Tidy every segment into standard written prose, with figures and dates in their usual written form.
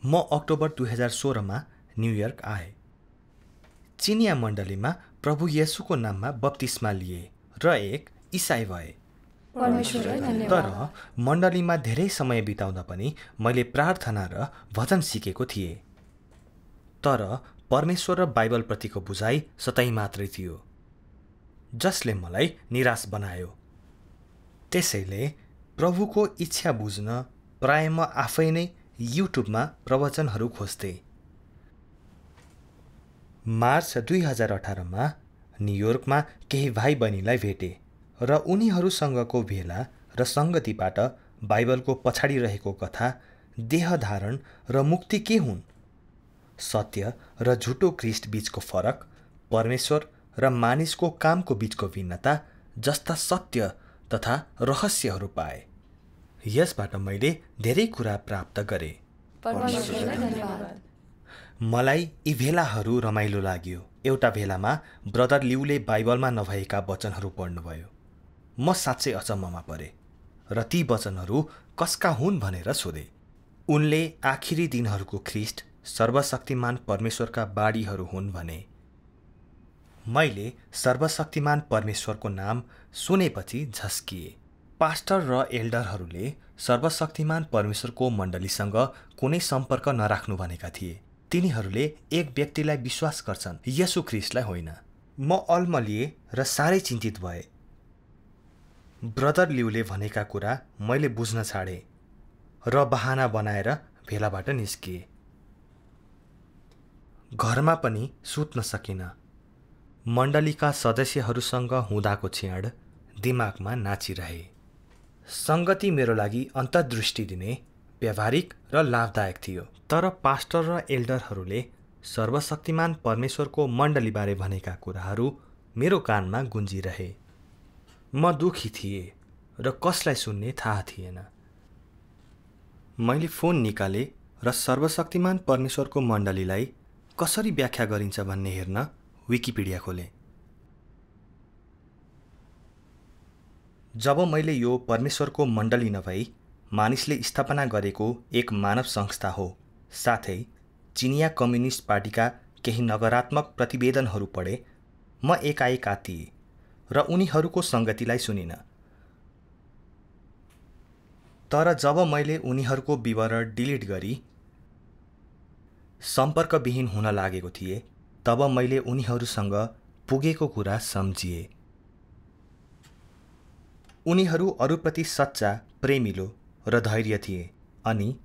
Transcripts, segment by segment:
म अक्टोबर 2016 मा न्युयोर्क आए। चिनिया मण्डलीमा प्रभु येशूको नाममा बप्तिस्मा लिए र एक इसाई भए। तर मण्डलीमा धेरै समय बिताउँदा पनि मैले प्रार्थना र भजन सिकेको थिएँ। तर परमेश्वर र बाइबलप्रतिको बुझाइ सतै मात्रै थियो, जसले मलाई निराश बनायो। त्यसैले प्रभुको इच्छा बुझ्न प्राय म आफै नै युट्युबमा प्रवचनहरू खोज्थे। मार्च 2018 मा न्युयोर्कमा केही भाइ बहिनीलाई भेटे र उनीहरूसँगको भेला र सङ्गतिबाट बाइबलको पछाडि रहेको कथा, देहधारण र मुक्ति के हुन्, सत्य र झुटो ख्रिस्ट बीचको फरक, परमेश्वर र मानिसको कामको बीचको भिन्नता जस्ता सत्य तथा रहस्यहरू पाए। यसबाट मैले धेरै कुरा प्राप्त गरे। मलाई यी भेलाहरू रमाइलो लाग्यो। एउटा भेलामा ब्रदर लिउले बाइबलमा नभएका वचनहरू पढ्नुभयो। म साँच्चै अचम्ममा परे र ती वचनहरू कसका हुन् भनेर सोधे। उनले आखिरी दिनहरूको ख्रिस्ट सर्वशक्तिमान परमेश्वरका बाढीहरू हुन् भने। मैले सर्वशक्तिमान परमेश्वरको नाम सुनेपछि झस्किए। पास्टर र एल्डरहरूले सर्वशक्तिमान परमेश्वरको मण्डलीसँग कुनै सम्पर्क नराख्नु भनेका थिए। तिनीहरूले एक व्यक्तिलाई विश्वास गर्छन्, येशू ख्रिस्टलाई होइन। म अल्मलिए र साह्रै चिन्तित भए। ब्रदर लिउले भनेका कुरा मैले बुझ्न छाडे र बहाना बनाएर भेलाबाट निस्किए। घरमा पनि सुत्न सकिन। मण्डलीका सदस्यहरूसँग हुँदाको क्षण दिमागमा नाचिरहे। सङ्गति मेरो लागि अन्तर्दृष्टि दिने, व्यावहारिक र लाभदायक थियो। तर पास्टर र एल्डरहरूले सर्वशक्तिमान परमेश्वरको मण्डलीबारे भनेका कुराहरू मेरो कानमा गुन्जिरहे। म दुखी थिएँ र कसलाई सुन्ने थाहा थिएन। मैले फोन निकाले र सर्वशक्तिमान परमेश्वरको मण्डलीलाई कसरी व्याख्या गरिन्छ भन्ने हेर्न विकिपीडिया खोले। जब मैले यो परमेश्वरको मण्डली नभई मानिसले स्थापना गरेको एक मानव संस्था हो, साथै चिनिया कम्युनिस्ट पार्टीका केही नकारात्मक प्रतिवेदनहरू पढे, म एकाएक आत्तिए र उनीहरूको सङ्गतिलाई सुनिन। तर जब मैले उनीहरूको विवरण डिलिट गरी सम्पर्कविहीन हुन लागेको थिएँ, तब मैले उनीहरूसँग पुगेको कुरा सम्झिए। उनीहरू अरूप्रति सच्चा, प्रेमिलो र धैर्य थिए अनि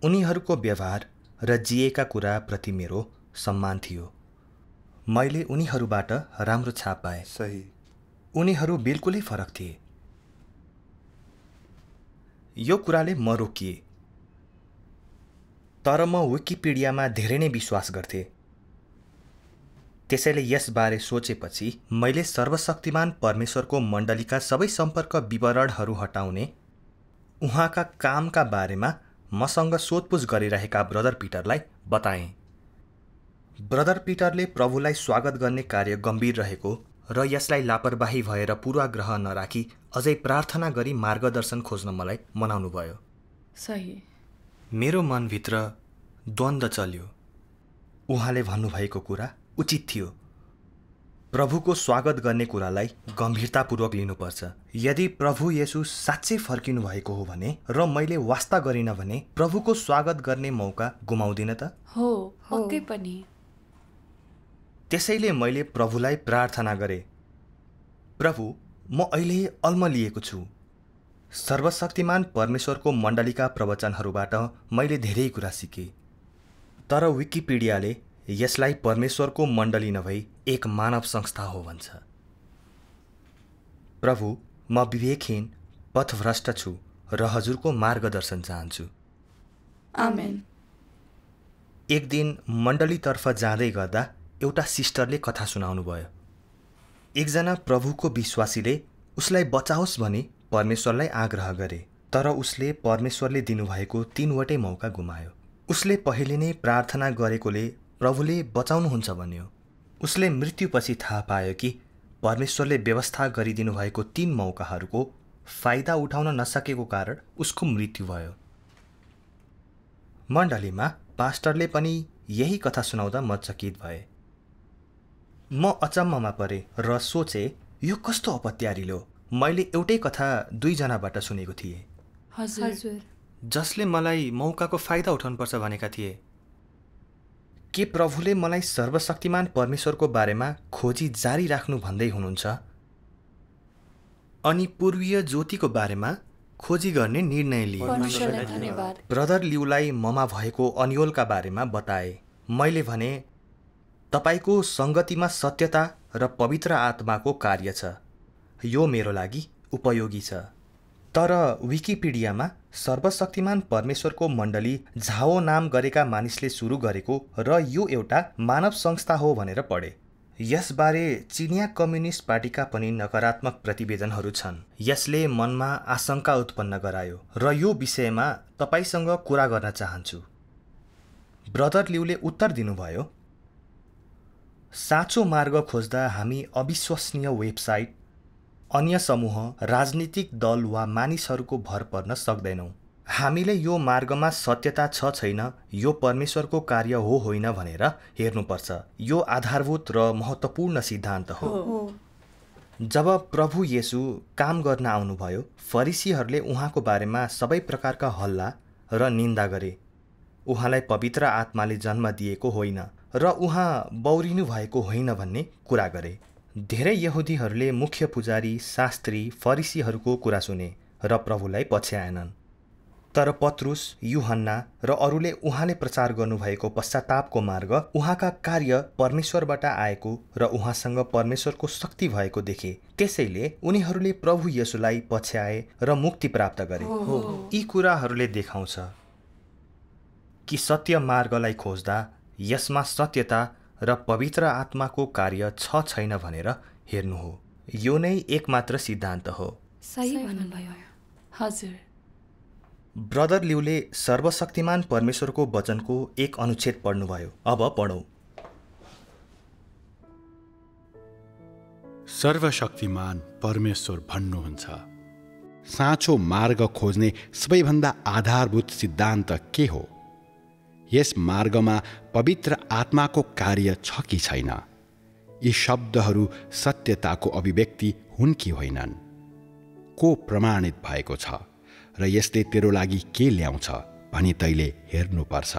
उनीहरूको व्यवहार र जिएका कुराप्रति मेरो सम्मान थियो। मैले उनीहरूबाट राम्रो छाप पाएँ। सही। उनीहरू बिल्कुलै फरक थिए। यो कुराले म रोकिए। तर म विकिपीडियामा धेरै नै विश्वास गर्थेँ। त्यसैले यसबारे सोचेपछि मैले सर्वशक्तिमान परमेश्वरको मण्डलीका सबै सम्पर्क विवरणहरू हटाउने उहाँका कामका बारेमा मसँग सोधपुछ गरिरहेका ब्रदर पिटरलाई बताएँ। ब्रदर पिटरले प्रभुलाई स्वागत गर्ने कार्य गम्भीर रहेको र यसलाई लापरवाही भएर पूर्वाग्रह नराखी अझै प्रार्थना गरी मार्गदर्शन खोज्न मलाई मनाउनुभयो। सही। मेरो मनभित्र द्वन्द्व चल्यो। उहाँले भन्नुभएको कुरा उचित थियो। प्रभुको स्वागत गर्ने कुरालाई गम्भीरतापूर्वक लिनुपर्छ। यदि प्रभु येशू साँच्चै फर्किनु भएको हो भने र मैले वास्ता गरिन भने प्रभुको स्वागत गर्ने मौका गुमाउँदिन त? हो, पक्कै पनि। त्यसैले मैले प्रभुलाई प्रार्थना गरे, प्रभु, म अहिले अल्मलिएको छु। सर्वशक्तिमान परमेश्वरको मण्डलीका प्रवचनहरूबाट मैले धेरै कुरा सिकेँ। तर विकिपीडियाले यसलाई परमेश्वरको मण्डली नभई एक मानव संस्था हो भन्छ। प्रभु, म विवेकहीन, पथभ्रष्ट छु र हजुरको मार्गदर्शन चाहन्छु। आमेन। एक दिन मण्डलीतर्फ जाँदै गर्दा एउटा सिस्टरले कथा सुनाउनु भयो। एकजना प्रभुको विश्वासीले उसलाई बचाओस् भनी परमेश्वरलाई आग्रह गरे, तर उसले परमेश्वरले दिनुभएको 3वटै मौका गुमायो। उसले पहिले नै प्रार्थना गरेकोले प्रभुले बचाउनुहुन्छ भन्यो। उसले मृत्युपछि थाहा पायो कि परमेश्वरले व्यवस्था गरिदिनु भएको 3 मौकाहरूको फाइदा उठाउन नसकेको कारण उसको मृत्यु भयो। मण्डलीमा पास्टरले पनि यही कथा सुनाउँदा म चकित भए। म अचम्ममा परे र सोचे, यो कस्तो अपत्यारिलो। मैले एउटै कथा 2 जनाबाट सुनेको थिएँ, हजुर। जसले मलाई मौकाको फाइदा उठाउनुपर्छ भनेका थिए। के प्रभुले मलाई सर्वशक्तिमान परमेश्वरको बारेमा खोजी जारी राख्नु भन्दै हुनुहुन्छ अनि पूर्वीय ज्योतिको बारेमा खोजी गर्ने निर्णय लिए? परमेश्वरलाई धन्यवाद। ब्रदर लिउलाई ममा भएको अन्योलका बारेमा बताए। मैले भने, तपाईको संगतिमा सत्यता र पवित्र आत्माको कार्य छ। यो मेरो लागि उपयोगी छ। तर विकिपीडियामा सर्वशक्तिमान परमेश्वरको मण्डली झाओ नाम गरेका मानिसले सुरु गरेको र यो एउटा मानव संस्था हो भनेर पढे। यसबारे चिनिया कम्युनिस्ट पार्टीका पनि नकारात्मक प्रतिवेदनहरू छन्। यसले मनमा आशंका उत्पन्न गरायो र यो विषयमा तपाईसँग कुरा गर्न चाहन्छु। ब्रदर लिउले उत्तर दिनुभयो, साँचो मार्ग खोज्दा हामी अविश्वसनीय वेबसाइट, अन्य समूह, राजनीतिक दल वा मानिसहरूको भर पर्न सक्दैनौँ। हामीले यो मार्गमा सत्यता छ छैन, यो परमेश्वरको कार्य हो होइन भनेर हेर्नुपर्छ। यो आधारभूत र महत्त्वपूर्ण सिद्धान्त हो। जब प्रभु येशू काम गर्न आउनुभयो, फरिसीहरूले उहाँको बारेमा सबै प्रकारका हल्ला र निन्दा गरे। उहाँलाई पवित्र आत्माले जन्म दिएको होइन र उहाँ बौरिनु भएको होइन भन्ने कुरा गरे। धेरै यहुदीहरूले मुख्य पुजारी, शास्त्री, फरिसीहरूको कुरा सुने र प्रभुलाई पछ्याएनन्। तर पत्रुस, यूहन्ना र अरूले उहाँले प्रचार गर्नुभएको पश्चातापको मार्ग, उहाँका कार्य परमेश्वरबाट आएको र उहाँसँग परमेश्वरको शक्ति भएको देखे। त्यसैले उनीहरूले प्रभु येशूलाई पछ्याए र मुक्ति प्राप्त गरे। यी कुराहरूले देखाउँछ कि सत्य मार्गलाई खोज्दा यसमा सत्यता र पवित्र आत्माको कार्य छ छैन भनेर हेर्नु हो। यो नै एकमात्र सिद्धान्त हो। सही भन्नुभयो। हजुर। ब्रदर लिउले सर्वशक्तिमान परमेश्वरको वचनको एक अनुच्छेद पढ्नुभयो। अब पढौँ। सर्वशक्तिमान परमेश्वर भन्नुहुन्छ, साँचो मार्ग खोज्ने सबैभन्दा आधारभूत सिद्धान्त के हो? यस मार्गमा पवित्र आत्माको कार्य छ कि छैन? यी शब्दहरू सत्यताको अभिव्यक्ति हुन् कि होइनन्? को प्रमाणित भएको छ र यसले तेरो लागि के ल्याउँछ भनी तैले हेर्नुपर्छ।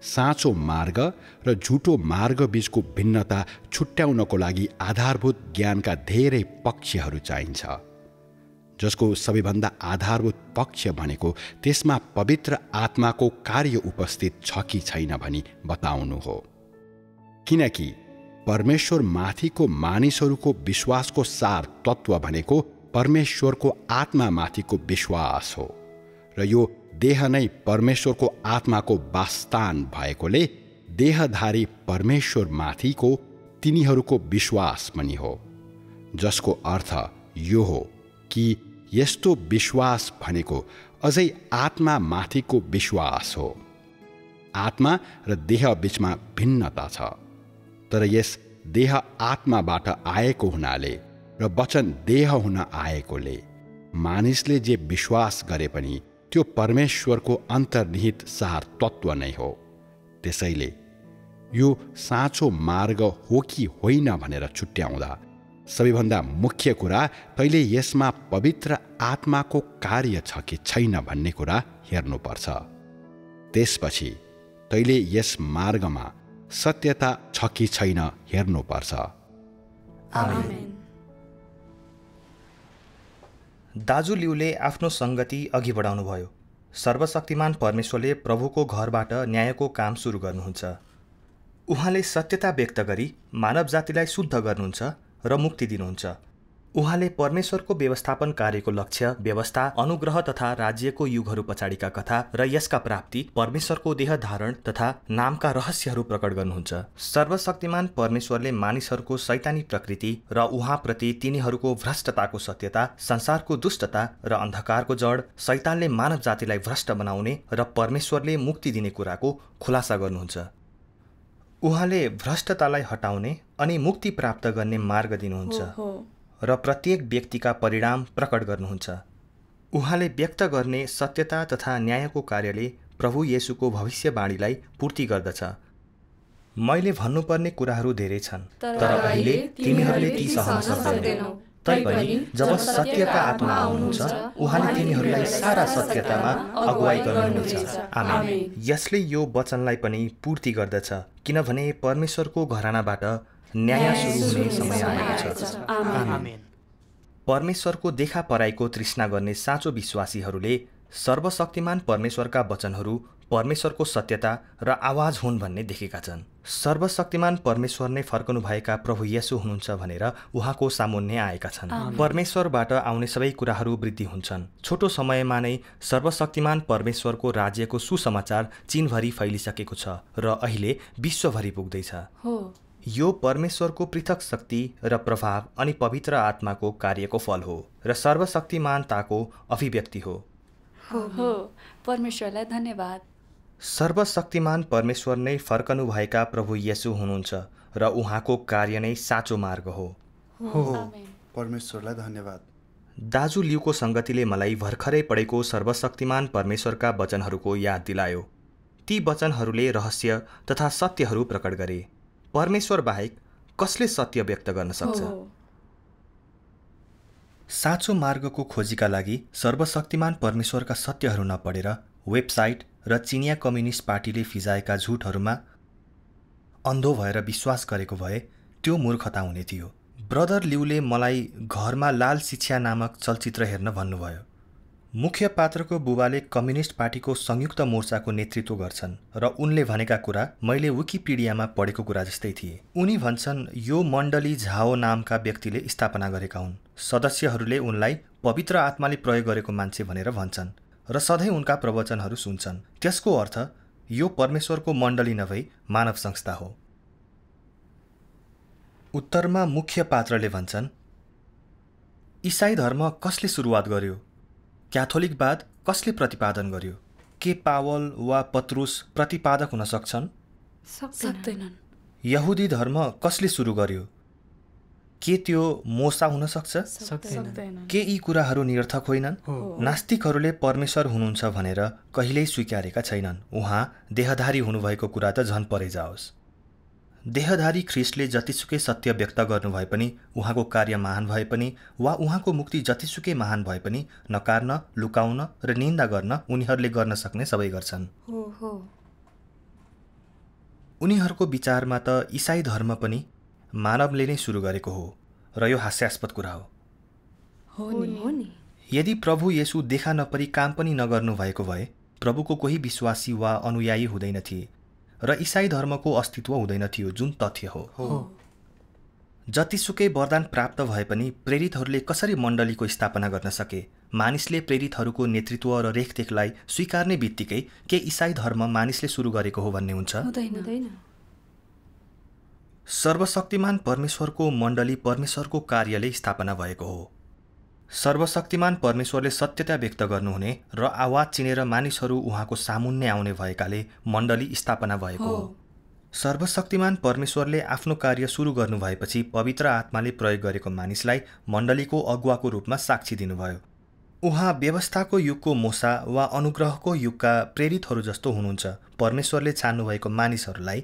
साँचो मार्ग र झुटो मार्ग बीचको भिन्नता छुट्याउनको लागि आधारभूत ज्ञानका धेरै पक्षहरू चाहिन्छ, जसको सबैभन्दा आधारभूत पक्ष भनेको त्यसमा पवित्र आत्माको कार्य उपस्थित छ कि छैन भनी बताउनु हो। किनकि परमेश्वर माथिको मानिसहरूको विश्वासको सार तत्त्व भनेको परमेश्वरको आत्मा माथिको विश्वास हो र यो देह नै परमेश्वरको आत्माको वासस्थान भएकोले देहधारी परमेश्वर माथिको तिनीहरूको विश्वास पनि हो, जसको अर्थ यो हो कि यस्तो विश्वास भनेको अझै आत्मा माथिको विश्वास हो। आत्मा र देह बीचमा भिन्नता छ, तर यस देह आत्माबाट आएको हुनाले र वचन देह हुन आएकोले मानिसले जे विश्वास गरे पनि त्यो परमेश्वरको अन्तर्निहित सार तत्त्व नै हो। त्यसैले यो साँचो मार्ग हो कि होइन भनेर छुट्याउँदा सबैभन्दा मुख्य कुरा तैले यसमा पवित्र आत्माको कार्य छ कि छैन भन्ने कुरा हेर्नुपर्छ। त्यसपछि तैले यस मार्गमा सत्यता छ कि छैन हेर्नुपर्छ। आमेन। दाजु लिउले आफ्नो संगति अघि बढाउनुभयो। सर्वशक्तिमान परमेश्वरले प्रभुको घरबाट न्यायको काम सुरु गर्नुहुन्छ। उहाँले सत्यता व्यक्त गरी मानव जातिलाई शुद्ध गर्नुहुन्छ र मुक्ति दिनुहुन्छ। उहाँले परमेश्वरको व्यवस्थापन कार्यको लक्ष्य, व्यवस्था, अनुग्रह तथा राज्यको युगहरू पछाडिका कथा र यसका प्राप्ति, परमेश्वरको देह धारण तथा नामका रहस्यहरू प्रकट गर्नुहुन्छ। सर्वशक्तिमान परमेश्वरले मानिसहरूको शैतानी प्रकृति र उहाँप्रति तिनीहरूको भ्रष्टताको सत्यता, संसारको दुष्टता र अन्धकारको जड, शैतानले मानव जातिलाई भ्रष्ट बनाउने र परमेश्वरले मुक्ति दिने कुराको खुलासा गर्नुहुन्छ। उहाँले भ्रष्टतालाई हटाउने अनि मुक्ति प्राप्त गर्ने मार्ग दिनुहुन्छ र प्रत्येक व्यक्तिका परिणाम प्रकट गर्नुहुन्छ। उहाँले व्यक्त गर्ने सत्यता तथा न्यायको कार्यले प्रभु येशूको भविष्यवाणीलाई पूर्ति गर्दछ। मैले भन्नुपर्ने कुराहरू धेरै छन्, तर अहिले तिमीहरूले ती सहन सक्दैनौ। तैपनि जब सत्यका आत्मा आउनुहुन्छ, उहाँले तिमीहरूलाई सारा सत्यतामा अगुवाई गर्नुहुनेछ। आमेन। यसले यो वचनलाई पनि पूर्ति गर्दछ, किनभने परमेश्वरको घरानाबाट न्याय सुरु हुने समय आएको छ। आमेन। परमेश्वरको देखा पराईको तृष्णा गर्ने साँचो विश्वासीहरूले सर्वशक्तिमान परमेश्वरका वचनहरू परमेश्वरको सत्यता र आवाज हुन् भन्ने देखेका छन्। सर्वशक्तिमान परमेश्वर नै फर्कनुभएका प्रभु येशू हुनुहुन्छ भनेर उहाँको सामुन्ने आएका छन्। परमेश्वरबाट आउने सबै कुराहरू वृद्धि हुन्छन्। छोटो समयमा नै सर्वशक्तिमान परमेश्वरको राज्यको सुसमाचार चीनभरि फैलिसकेको छ र अहिले विश्वभरि पुग्दैछ। यो परमेश्वरको पृथक शक्ति र प्रभाव अनि पवित्र आत्माको कार्यको फल हो र सर्वशक्तिमानताको अभिव्यक्ति हो। परमेश्वरलाई धन्यवाद। सर्वशक्तिमान परमेश्वर नै फर्कनुभएका प्रभु येशू हुनुहुन्छ र उहाँको कार्य नै साँचो मार्ग हो। परमेश्वरलाई धन्यवाद। दाजु लिउको सङ्गतिले मलाई भर्खरै पढेको सर्वशक्तिमान परमेश्वरका वचनहरूको याद दिलायो। ती वचनहरूले रहस्य तथा सत्यहरू प्रकट गरे। परमेश्वर बाहेक कसले सत्य व्यक्त गर्न सक्छ? साँचो मार्गको खोजीका लागि सर्वशक्तिमान परमेश्वरका सत्यहरू नपढेर वेबसाइट र चिनिया कम्युनिस्ट पार्टीले फिजाएका झुटहरूमा अन्धो भएर विश्वास गरेको भए त्यो मूर्खता हुने थियो। ब्रदर लिउले मलाई घरमा लाल शिक्षा नामक चलचित्र हेर्न भन्नुभयो। मुख्य पात्रको बुबाले कम्युनिस्ट पार्टीको संयुक्त मोर्चाको नेतृत्व गर्छन् र उनले भनेका कुरा मैले विकिपीडियामा पढेको कुरा जस्तै थिए। उनी भन्छन् यो मण्डली झाओ नामका व्यक्तिले स्थापना गरेका हुन्। सदस्यहरूले उनलाई पवित्र आत्माले प्रयोग गरेको मान्छे भनेर भन्छन् र सधैँ उनका प्रवचनहरू सुन्छन्। त्यसको अर्थ यो परमेश्वरको मण्डली नभई मानव संस्था हो। उत्तरमा मुख्य पात्रले भन्छन्, इसाई धर्म कसले सुरुवात गर्यो? क्याथोलिकवाद कसले प्रतिपादन गर्यो? के पावल वा पत्रुस प्रतिपादक हुन सक्छन्? सक्दैनन्। यहुदी धर्म कसले सुरु गर्यो? के त्यो मोसा हुन सक्छ? सक्दैन। के यी कुराहरू निरर्थक होइनन्? नास्तिकहरूले परमेश्वर हुनुहुन्छ भनेर कहिल्यै स्वीकारेका छैनन्। उहाँ देहधारी हुनुभएको कुरा त झन परै जाओस्। देहधारी ख्रिस्टले जतिसुकै सत्य व्यक्त गर्नुभए पनि, उहाँको कार्य महान भए पनि वा उहाँको मुक्ति जतिसुकै महान भए पनि नकार्न, लुकाउन र निन्दा गर्न उनीहरूले गर्न सक्ने सबै गर्छन्। उनीहरूको विचारमा त इसाई धर्म पनि मानवले नै सुरु गरेको हो र यो हास्यास्पद कुरा हो। यदि प्रभु येशू देखा नपरी काम पनि नगर्नु भएको भए प्रभुको कोही विश्वासी वा अनुयायी हुँदैन थिए र इसाई धर्मको अस्तित्व हुँदैन थियो, जुन तथ्य हो। जतिसुकै वरदान प्राप्त भए पनि प्रेरितहरूले कसरी मण्डलीको स्थापना गर्न सके? मानिसले प्रेरितहरूको नेतृत्व र रेखदेखलाई स्वीकार्ने बित्तिकै के इसाई धर्म मानिसले सुरु गरेको हो भन्ने हुन्छ? सर्वशक्तिमान परमेश्वरको मण्डली परमेश्वरको कार्यले स्थापना भएको हो। सर्वशक्तिमान परमेश्वरले सत्यता व्यक्त गर्नुहुने र आवाज चिनेर मानिसहरू उहाँको सामुन्ने आउने भएकाले मण्डली स्थापना भएको हो। सर्वशक्तिमान परमेश्वरले आफ्नो कार्य सुरु गर्नुभएपछि पवित्र आत्माले प्रयोग गरेको मानिसलाई मण्डलीको अगुवाको रूपमा साक्षी दिनुभयो। उहाँ व्यवस्थाको युगको मोसा वा अनुग्रहको युगका प्रेरितहरू जस्तो हुनुहुन्छ। परमेश्वरले छान्नुभएको मानिसहरूलाई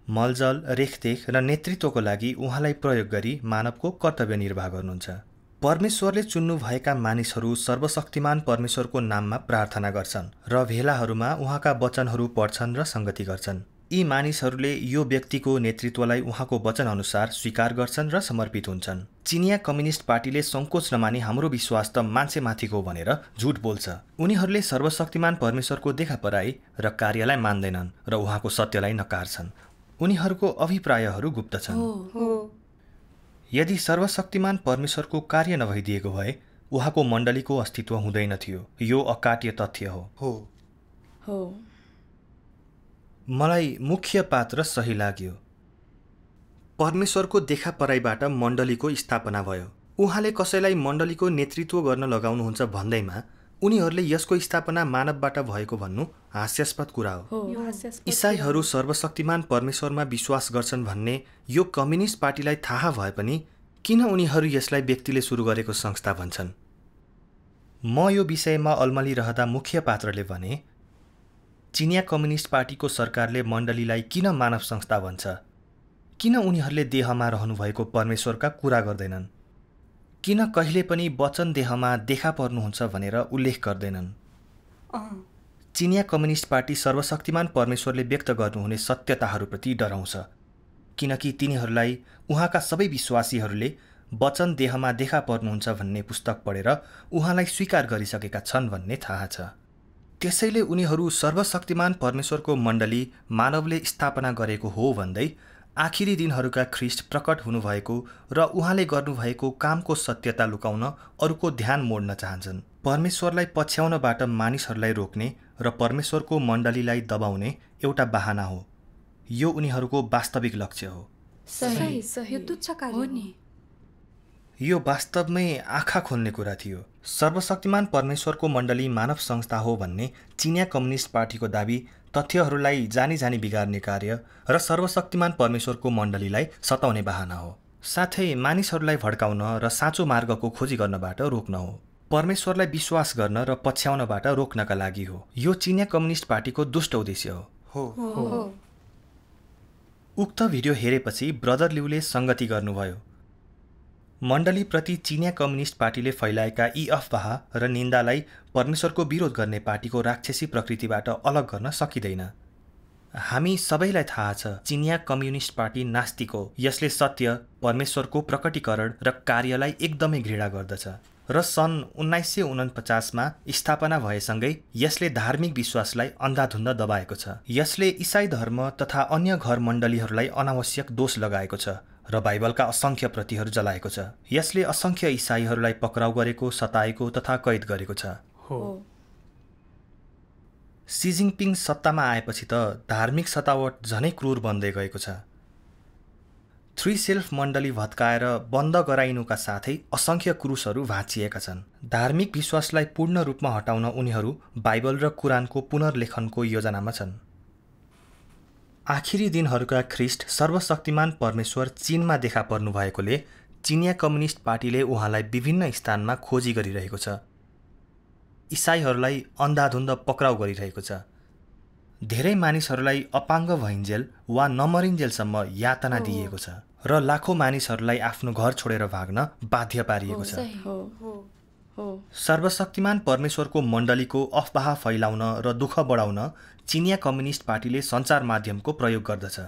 मलजल, रेखदेख र नेतृत्वको लागि उहाँलाई प्रयोग गरी मानवको कर्तव्य निर्वाह गर्नुहुन्छ। परमेश्वरले चुन्नुभएका मानिसहरू सर्वशक्तिमान परमेश्वरको नाममा प्रार्थना गर्छन् र भेलाहरूमा उहाँका वचनहरू पढ्छन् र सङ्गति गर्छन्। यी मानिसहरूले यो व्यक्तिको नेतृत्वलाई उहाँको वचनअनुसार स्वीकार गर्छन् र समर्पित हुन्छन्। चिनिया कम्युनिस्ट पार्टीले सङ्कोच नमानी हाम्रो विश्वास त मान्छेमाथिको भनेर झुट बोल्छ। उनीहरूले सर्वशक्तिमान परमेश्वरको देखा पराई र कार्यलाई मान्दैनन् र उहाँको सत्यलाई नकार्छन्। उनीहरूको अभिप्रायहरू गुप्त छन्। यदि सर्वशक्तिमान परमेश्वरको कार्य नभइदिएको भए उहाँको मण्डलीको अस्तित्व हुँदैन थियो। यो अकाट्य तथ्य हो। मलाई मुख्य पात्र सही लाग्यो। परमेश्वरको देखा पराईबाट मण्डलीको स्थापना भयो। उहाँले कसैलाई मण्डलीको नेतृत्व गर्न लगाउनुहुन्छ भन्दैमा उनीहरूले यसको स्थापना मानवबाट भएको भन्नु हास्यास्पद कुरा हो। इसाईहरू सर्वशक्तिमान परमेश्वरमा विश्वास गर्छन् भन्ने यो कम्युनिस्ट पार्टीलाई थाहा भए पनि किन उनीहरू यसलाई व्यक्तिले सुरु गरेको संस्था भन्छन्? म यो विषयमा अल्मलिरहँदा मुख्य पात्रले भने चिनिया कम्युनिस्ट पार्टीको सरकारले मण्डलीलाई किन मानव संस्था भन्छ? किन उनीहरूले देहमा रहनुभएको परमेश्वरका कुरा गर्दैनन्? किन कहिले पनि वचन देहमा देखा पर्नुहुन्छ भनेर उल्लेख गर्दैनन्? चिनिया कम्युनिस्ट पार्टी सर्वशक्तिमान परमेश्वरले व्यक्त गर्नुहुने सत्यताहरूप्रति डराउँछ, किनकि तिनीहरूलाई उहाँका सबै विश्वासीहरूले वचन देहमा देखा पर्नुहुन्छ भन्ने पुस्तक पढेर उहाँलाई स्वीकार गरिसकेका छन् भन्ने थाहा छ। त्यसैले उनीहरू सर्वशक्तिमान परमेश्वरको मण्डली मानवले स्थापना गरेको हो भन्दै आखिरी दिनहरूका ख्रिस्ट प्रकट हुनुभएको र उहाँले गर्नुभएको कामको सत्यता लुकाउन अरूको ध्यान मोड्न चाहन्छन्। परमेश्वरलाई पछ्याउनबाट मानिसहरूलाई रोक्ने र परमेश्वरको मण्डलीलाई दबाउने एउटा बहाना हो। यो उनीहरूको वास्तविक लक्ष्य हो। सही सही, यो तुच्छ कार्य हो नि। यो वास्तवमै आँखा खोल्ने कुरा थियो। सर्वशक्तिमान परमेश्वरको मण्डली मानव संस्था हो भन्ने चिनिया कम्युनिस्ट पार्टीको दाबी तथ्यहरूलाई जानी जानी बिगार्ने कार्य र सर्वशक्तिमान परमेश्वरको मण्डलीलाई सताउने बहाना हो। साथै मानिसहरूलाई भड्काउन र साँचो मार्गको खोजी गर्नबाट रोक्न हो। परमेश्वरलाई विश्वास गर्न र पछ्याउनबाट रोक्नका लागि हो। यो चिनिया कम्युनिस्ट पार्टीको दुष्ट उद्देश्य हो। उक्त भिडियो हेरेपछि ब्रदर लिउले सङ्गति गर्नुभयो। मण्डलीप्रति चिनिया कम्युनिस्ट पार्टीले फैलाएका यी अफवाह र निन्दालाई परमेश्वरको विरोध गर्ने पार्टीको राक्षसी प्रकृतिबाट अलग गर्न सकिँदैन। हामी सबैलाई थाहा छ चिनिया कम्युनिस्ट पार्टी नास्तिक हो। यसले सत्य, परमेश्वरको प्रकटीकरण र कार्यलाई एकदमै घृणा गर्दछ र सन् 1949मा स्थापना भएसँगै यसले धार्मिक विश्वासलाई अन्धाधुन्द दबाएको छ। यसले इसाई धर्म तथा अन्य घर मण्डलीहरूलाई अनावश्यक दोष लगाएको छ र बाइबलका असङ्ख्य प्रतिहरू जलाएको छ। यसले असङ्ख्य इसाईहरूलाई पक्राउ गरेको, सताएको तथा कैद गरेको छ। सी जिनपिङ सत्तामा आएपछि त धार्मिक सतावट झनै क्रूर बन्दै गएको छ। थ्री सेल्फ मण्डली भत्काएर बन्द गराइनुका साथै असङ्ख्य क्रुसहरू भाँचिएका छन्। धार्मिक विश्वासलाई पूर्ण रूपमा हटाउन उनीहरू बाइबल र कुरानको पुनर्लेखनको योजनामा छन्। आखिरी दिनहरूका ख्रिस्ट सर्वशक्तिमान परमेश्वर चीनमा देखा पर्नु भएकोले चिनिया कम्युनिस्ट पार्टीले उहाँलाई विभिन्न स्थानमा खोजी गरिरहेको छ। इसाईहरूलाई अन्धाधुन्द पक्राउ गरिरहेको छ। धेरै मानिसहरूलाई अपाङ्ग भइन्जेल वा नमरिन्जेलसम्म यातना दिइएको छ र लाखौँ मानिसहरूलाई आफ्नो घर छोडेर भाग्न बाध्य पारिएको छ। सर्वशक्तिमान परमेश्वरको मण्डलीको अफवाह फैलाउन र दुःख बढाउन चिनिया कम्युनिस्ट पार्टीले सञ्चार माध्यमको प्रयोग गर्दछ।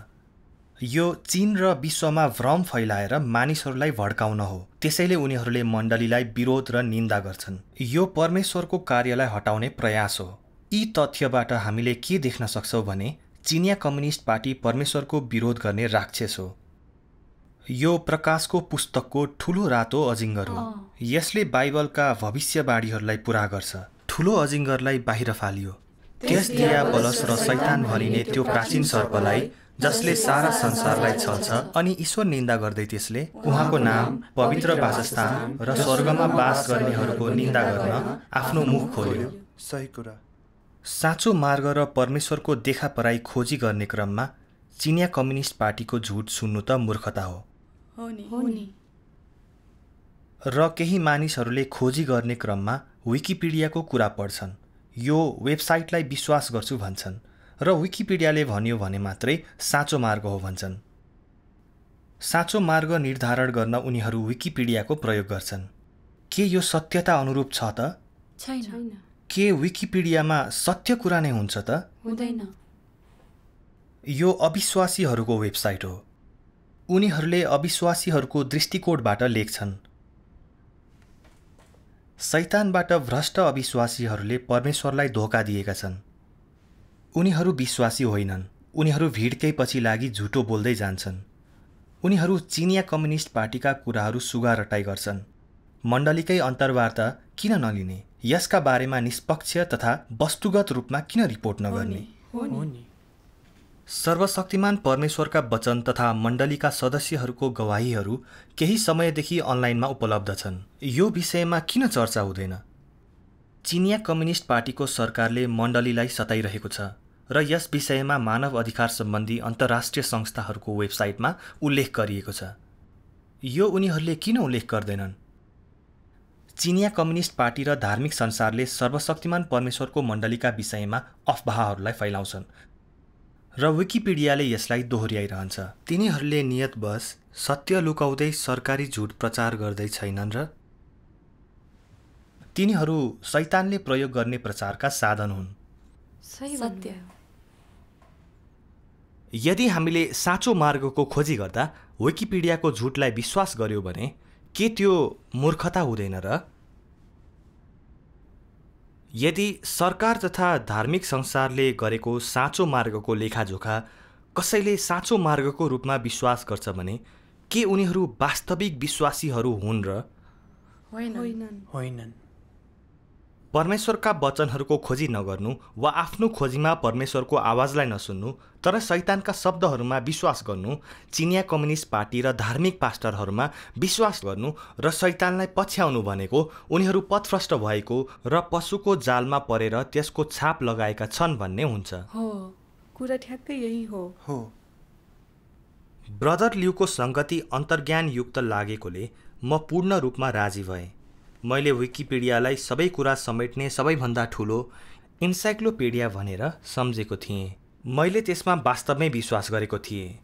यो चीन र विश्वमा भ्रम फैलाएर मानिसहरूलाई भड्काउन हो। त्यसैले उनीहरूले मण्डलीलाई विरोध र निन्दा गर्छन्। यो परमेश्वरको कार्यलाई हटाउने प्रयास हो। यी तथ्यबाट हामीले के देख्न सक्छौँ भने चिनिया कम्युनिस्ट पार्टी परमेश्वरको विरोध गर्ने राक्षस हो। यो प्रकाशको पुस्तकको ठुलो रातो अजिङ्गर हो। यसले बाइबलका भविष्यवाणीहरूलाई पूरा गर्छ। ठुलो अजिङ्गरलाई बाहिर फालियो। त्यस दियाबलस र शैतान भनिने त्यो प्राचीन सर्पलाई जसले सारा संसारलाई छल्छ अनि ईश्वर निन्दा गर्दै त्यसले उहाँको नाम, पवित्र वासस्थान र स्वर्गमा बास गर्नेहरूको निन्दा गर्न आफ्नो मुख खोल्यो। सही कुरा। साँचो मार्ग र परमेश्वरको देखा पराई खोजी गर्ने क्रममा चिनिया कम्युनिस्ट पार्टीको झुट सुन्नु त मूर्खता हो। र केही मानिसहरूले खोजी गर्ने क्रममा विकिपिडियाको कुरा पढ्छन्। यो वेबसाइटलाई विश्वास गर्छु भन्छन् र विकिपिडियाले भन्यो भने मात्रै साँचो मार्ग हो भन्छन्। साँचो मार्ग निर्धारण गर्न उनीहरू विकिपिडियाको प्रयोग गर्छन्। के यो सत्यता अनुरूप छ त? छैन। के विकिपिडियामा सत्य कुरा नै हुन्छ त? हुँदैन। यो अविश्वासीहरूको वेबसाइट हो। उनीहरूले अविश्वासीहरूको दृष्टिकोणबाट लेख्छन्। शैतानबाट भ्रष्ट अविश्वासीहरूले परमेश्वरलाई धोका दिएका छन्। उनीहरू विश्वासी होइनन्। उनीहरू भिडकै पछि लागि झुटो बोल्दै जान्छन्। उनीहरू चिनिया कम्युनिस्ट पार्टीका कुराहरू सुगारटाइ गर्छन्। मण्डलीकै अन्तर्वार्ता किन नलिने? यसका बारेमा निष्पक्ष तथा वस्तुगत रूपमा किन रिपोर्ट नगर्ने? सर्वशक्तिमान परमेश्वरका वचन तथा मण्डलीका सदस्यहरूको गवाहीहरू केही समयदेखि अनलाइनमा उपलब्ध छन्। यो विषयमा किन चर्चा हुँदैन? चिनिया कम्युनिस्ट पार्टीको सरकारले मण्डलीलाई सताइरहेको छ र यस विषयमा मानव अधिकार सम्बन्धी अन्तर्राष्ट्रिय संस्थाहरूको वेबसाइटमा उल्लेख गरिएको छ। यो उनीहरूले किन उल्लेख गर्दैनन्? चिनिया कम्युनिस्ट पार्टी र धार्मिक संसारले सर्वशक्तिमान परमेश्वरको मण्डलीका विषयमा अफवाहहरूलाई फैलाउँछन् र विकिपीडियाले यसलाई दोहोर्याइरहन्छ। तिनीहरूले नियतवश सत्य लुकाउँदै सरकारी झुट प्रचार गर्दै छैनन् र तिनीहरू शैतानले प्रयोग गर्ने प्रचारका साधन हुन्। सत्य। यदि हामीले साँचो मार्गको खोजी गर्दा विकिपीडियाको झुटलाई विश्वास गर्यो भने के त्यो मूर्खता हुँदैन र? यदि सरकार तथा धार्मिक संसारले गरेको साँचो मार्गको लेखाजोखा कसैले साँचो मार्गको रूपमा विश्वास गर्छ भने के उनीहरू वास्तविक विश्वासीहरू हुन् र? होइनन्। परमेश्वरका वचनहरूको खोजी नगर्नु वा आफ्नो खोजीमा परमेश्वरको आवाजलाई नसुन्नु तर शैतानका शब्दहरूमा विश्वास गर्नु, चिनिया कम्युनिस्ट पार्टी र धार्मिक पास्टरहरूमा विश्वास गर्नु र शैतानलाई पछ्याउनु भनेको उनीहरू पथभ्रष्ट भएको र पशुको जालमा परेर त्यसको छाप लगाएका छन् भन्ने हुन्छ। हो, कुरा ठ्याक्कै यही हो। ब्रदर ल्यूको सङ्गति अन्तर्ज्ञानयुक्त लागेकोले म पूर्ण रूपमा राजी भएँ। मैले विकिपीडियालाई सबै कुरा समेट्ने सबैभन्दा ठुलो इन्साइक्लोपिडिया भनेर सम्झेको थिएँ। मैले त्यसमा वास्तवमै विश्वास गरेको थिएँ,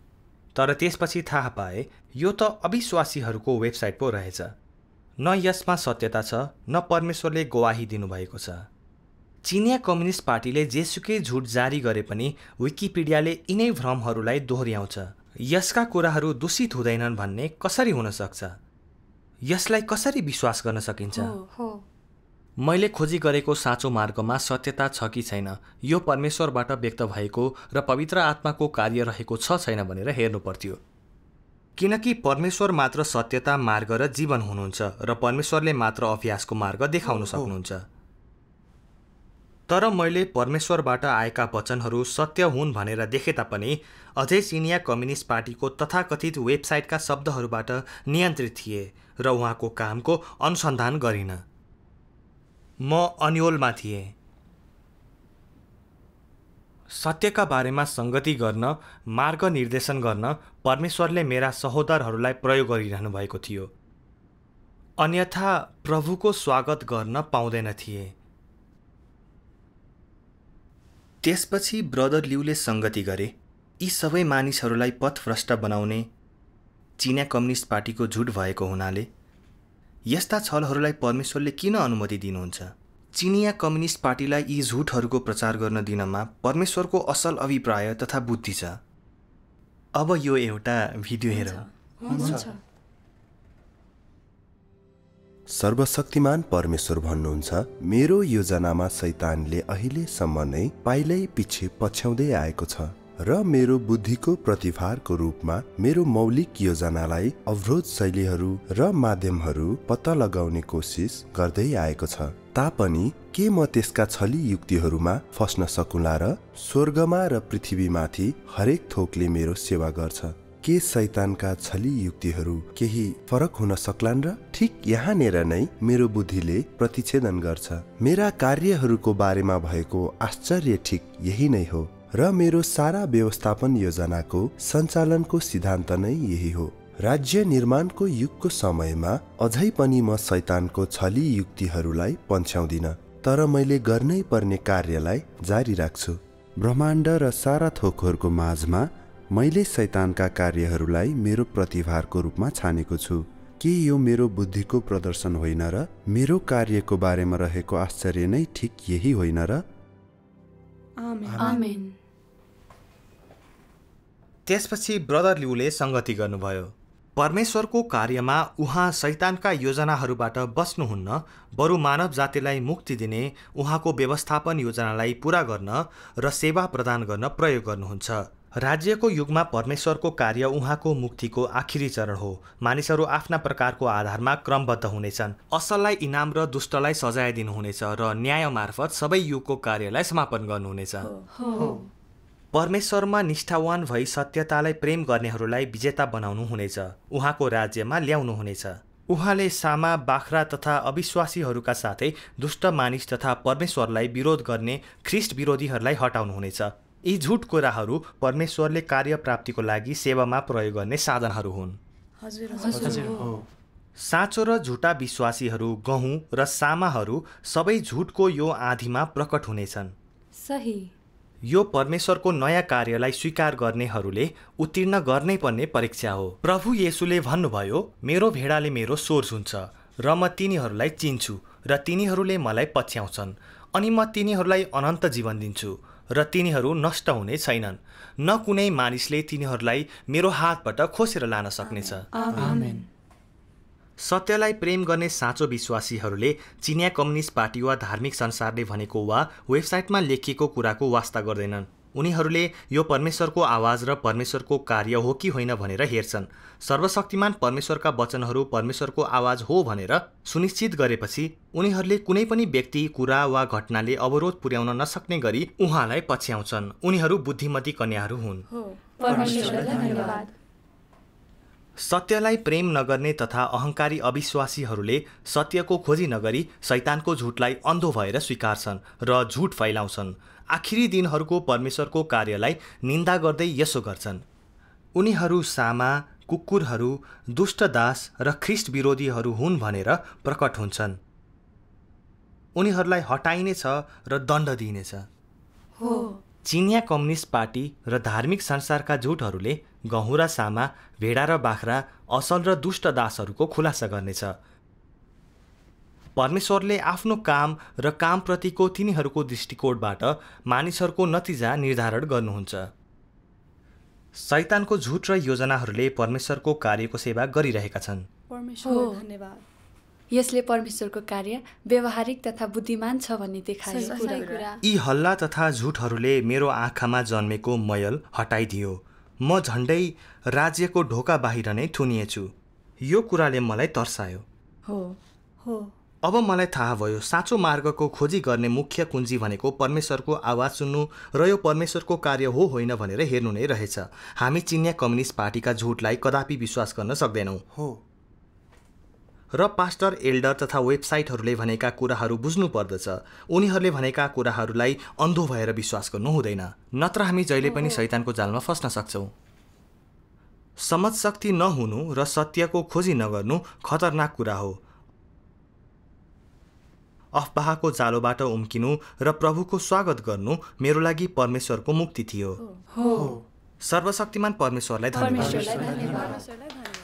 तर त्यसपछि थाहा पाएँ यो त अविश्वासीहरूको वेबसाइट पो रहेछ। न यसमा सत्यता छ न परमेश्वरले गवाही दिनुभएको छ। चिनिया कम्युनिस्ट पार्टीले जेसुकै झुट जारी गरे पनि विकिपीडियाले यिनै भ्रमहरूलाई दोहोर्याउँछ। यसका कुराहरू दूषित हुँदैनन् भन्ने कसरी हुन सक्छ? यसलाई कसरी विश्वास गर्न सकिन्छ? मैले खोजी गरेको साँचो मार्गमा सत्यता छ कि छैन यो परमेश्वरबाट व्यक्त भएको र पवित्र आत्माको कार्य रहेको छ छैन भनेर हेर्नु पर्थ्यो। किनकि परमेश्वर मात्र सत्यता, मार्ग र जीवन हुनुहुन्छ र परमेश्वरले मात्र अभ्यासको मार्ग देखाउन सक्नुहुन्छ। तर मैले परमेश्वरबाट आएका वचनहरू सत्य हुन् भनेर देखे तापनि अझै चिनिया कम्युनिस्ट पार्टीको तथाकथित वेबसाइटका शब्दहरूबाट नियन्त्रित थिए र उहाँको कामको अनुसन्धान गरिन। म अन्योलमा थिएँ। सत्यका बारेमा सङ्गति गर्न, मार्ग निर्देशन गर्न परमेश्वरले मेरा सहोदरहरूलाई प्रयोग गरिरहनु भएको थियो, अन्यथा प्रभुको स्वागत गर्न पाउँदैन थिए। त्यसपछि ब्रदर ल्यूले सङ्गति गरे। यी सबै मानिसहरूलाई पथभ्रष्ट बनाउने चिनिया कम्युनिस्ट पार्टीको झुट भएको हुनाले यस्ता छलहरूलाई परमेश्वरले किन अनुमति दिनुहुन्छ? चिनिया कम्युनिस्ट पार्टीलाई यी झुटहरूको प्रचार गर्न दिनमा परमेश्वरको असल अभिप्राय तथा बुद्धि छ। अब यो एउटा भिडियो हेरौँ। सर्वशक्तिमान परमेश्वर भन्नुहुन्छ, मेरो योजनामा शैतानले अहिलेसम्म नै पाइलै पछि पछ्याउँदै आएको छ र मेरो बुद्धिको प्रतिभारको रूपमा मेरो मौलिक योजनालाई अवरोध शैलीहरू र माध्यमहरू पत्ता लगाउने कोसिस गर्दै आएको छ। तापनि के म त्यसका छली युक्तिहरूमा फस्न सकुला र स्वर्गमा र पृथ्वीमाथि हरेक थोकले मेरो सेवा गर्छ? के शैतानका छली युक्तिहरू केही फरक हुन सक्लान् र? ठिक यहाँनिर नै मेरो बुद्धिले प्रतिच्छेदन गर्छ। मेरा कार्यहरूको बारेमा भएको आश्चर्य ठिक यही नै हो र मेरो सारा व्यवस्थापन योजनाको सञ्चालनको सिद्धान्त नै यही हो। राज्य निर्माणको युगको समयमा अझै पनि म शैतानको छली युक्तिहरूलाई पन्छ्याउँदिन, तर मैले गर्नै पर्ने कार्यलाई जारी राख्छु। ब्रह्माण्ड र सारा थोकहरूको माझमा मैले शैतानका कार्यहरूलाई मेरो प्रतिभारको रूपमा छानेको छु। के यो मेरो बुद्धिको प्रदर्शन होइन र? मेरो कार्यको बारेमा रहेको आश्चर्य नै ठिक यही होइन र? आमेन। त्यसपछि ब्रदर ल्यूले सङ्गति गर्नुभयो। परमेश्वरको कार्यमा उहाँ शैतानका योजनाहरूबाट बस्नुहुन्न, बरु मानव जातिलाई मुक्ति दिने उहाँको व्यवस्थापन योजनालाई पूरा गर्न र सेवा प्रदान गर्न प्रयोग गर्नुहुन्छ। राज्यको युगमा परमेश्वरको कार्य उहाँको मुक्तिको आखिरी चरण हो। मानिसहरू आफ्ना प्रकारको आधारमा क्रमबद्ध हुनेछन्। असललाई इनाम र दुष्टलाई सजाय दिनुहुनेछ र न्याय मार्फत सबै युगको कार्यलाई समापन गर्नुहुनेछ। परमेश्वरमा निष्ठावान भई सत्यतालाई प्रेम गर्नेहरूलाई विजेता बनाउनु हुनेछ, उहाँको राज्यमा ल्याउनुहुनेछ। उहाँले सामा, बाख्रा तथा अविश्वासीहरूका साथै दुष्ट मानिस तथा परमेश्वरलाई विरोध गर्ने ख्रिस्ट विरोधीहरूलाई हटाउनुहुनेछ। यी झुट कुराहरू परमेश्वरले कार्य प्राप्तिको लागि सेवामा प्रयोग गर्ने साधनहरू हुन्। साँचो र झुटा विश्वासीहरू, गहुँ र सामाहरू सबै झुटको यो आँधीमा प्रकट हुनेछन्। सही। यो परमेश्वरको नयाँ कार्यलाई स्वीकार गर्नेहरूले उत्तीर्ण गर्नै पर्ने परीक्षा हो। प्रभु येशूले भन्नुभयो, मेरो भेडाले मेरो स्वर सुन्छ र म तिनीहरूलाई चिन्छु र तिनीहरूले मलाई पछ्याउँछन् अनि म तिनीहरूलाई अनन्त जीवन दिन्छु र तिनीहरू नष्ट हुने छैनन्। न कुनै मानिसले तिनीहरूलाई मेरो हातबाट खोसेर लान सक्नेछ। आमेन। सत्यलाई प्रेम गर्ने साँचो विश्वासीहरूले चिनिया कम्युनिस्ट पार्टी वा धार्मिक संसारले भनेको वा वेबसाइटमा लेखिएको कुराको वास्ता गर्दैनन्। उनीहरूले यो परमेश्वरको आवाज र परमेश्वरको कार्य हो कि होइन भनेर हेर्छन्। सर्वशक्तिमान परमेश्वरका वचनहरू परमेश्वरको आवाज हो भनेर सुनिश्चित गरेपछि उनीहरूले कुनै पनि व्यक्ति, कुरा वा घटनाले अवरोध पुर्याउन नसक्ने गरी उहाँलाई पछ्याउँछन्। उनीहरू बुद्धिमती कन्याहरू हुन्। सत्यलाई प्रेम नगर्ने तथा अहङ्कारी अविश्वासीहरूले सत्यको खोजी नगरी शैतानको झुटलाई अन्धो भएर स्वीकार्छन् र झुट फैलाउँछन्। आखिरी दिनहरूको परमेश्वरको कार्यलाई निन्दा गर्दै यसो गर्छन्। उनीहरू सामा, कुकुरहरू, दुष्ट दास र ख्रिस्ट विरोधीहरू हुन् भनेर प्रकट हुन्छन्। उनीहरूलाई हटाइनेछ र दण्ड दिइनेछ। चिनिया कम्युनिस्ट पार्टी र धार्मिक संसारका झुटहरूले गहुँ र सामा, भेडा र बाख्रा, असल र दुष्ट दासहरूको खुलासा गर्नेछ। परमेश्वरले आफ्नो काम र कामप्रतिको तिनीहरूको दृष्टिकोणबाट मानिसहरूको नतिजा निर्धारण गर्नुहुन्छ। शैतानको झुट र योजनाहरूले परमेश्वरको कार्यको सेवा गरिरहेका छन्। धन्यवाद। यसले परमेश्वरको कार्य व्यवहारिक तथा बुद्धिमान छ भन्ने देखायो। यी हल्ला तथा झुटहरूले मेरो आँखामा जन्मेको मैल हटाइदियो। म झन्डै राज्यको ढोका बाहिर नै थुनिएछु। यो कुराले मलाई तर्सायो। अब मलाई थाहा भयो, साँचो मार्गको खोजी गर्ने मुख्य कुञ्जी भनेको परमेश्वरको आवाज सुन्नु र यो परमेश्वरको कार्य हो होइन भनेर हेर्नु नै रहेछ। हामी चिनिया कम्युनिस्ट पार्टीका झुटलाई कदापि विश्वास गर्न सक्दैनौँ। र पास्टर, एल्डर तथा वेबसाइटहरूले भनेका कुराहरू बुझ्नु पर्दछ। उनीहरूले भनेका कुराहरूलाई अन्धो भएर विश्वास गर्नु हुँदैन, नत्र हामी जहिले पनि शैतानको जालमा फस्न सक्छौँ। समझशक्ति नहुनु र सत्यको खोजी नगर्नु खतरनाक कुरा हो। अफवाहको जालोबाट उम्किनु र प्रभुको स्वागत गर्नु मेरो लागि परमेश्वरको मुक्ति थियो। सर्वशक्तिमान परमेश्वरलाई धन्यवाद।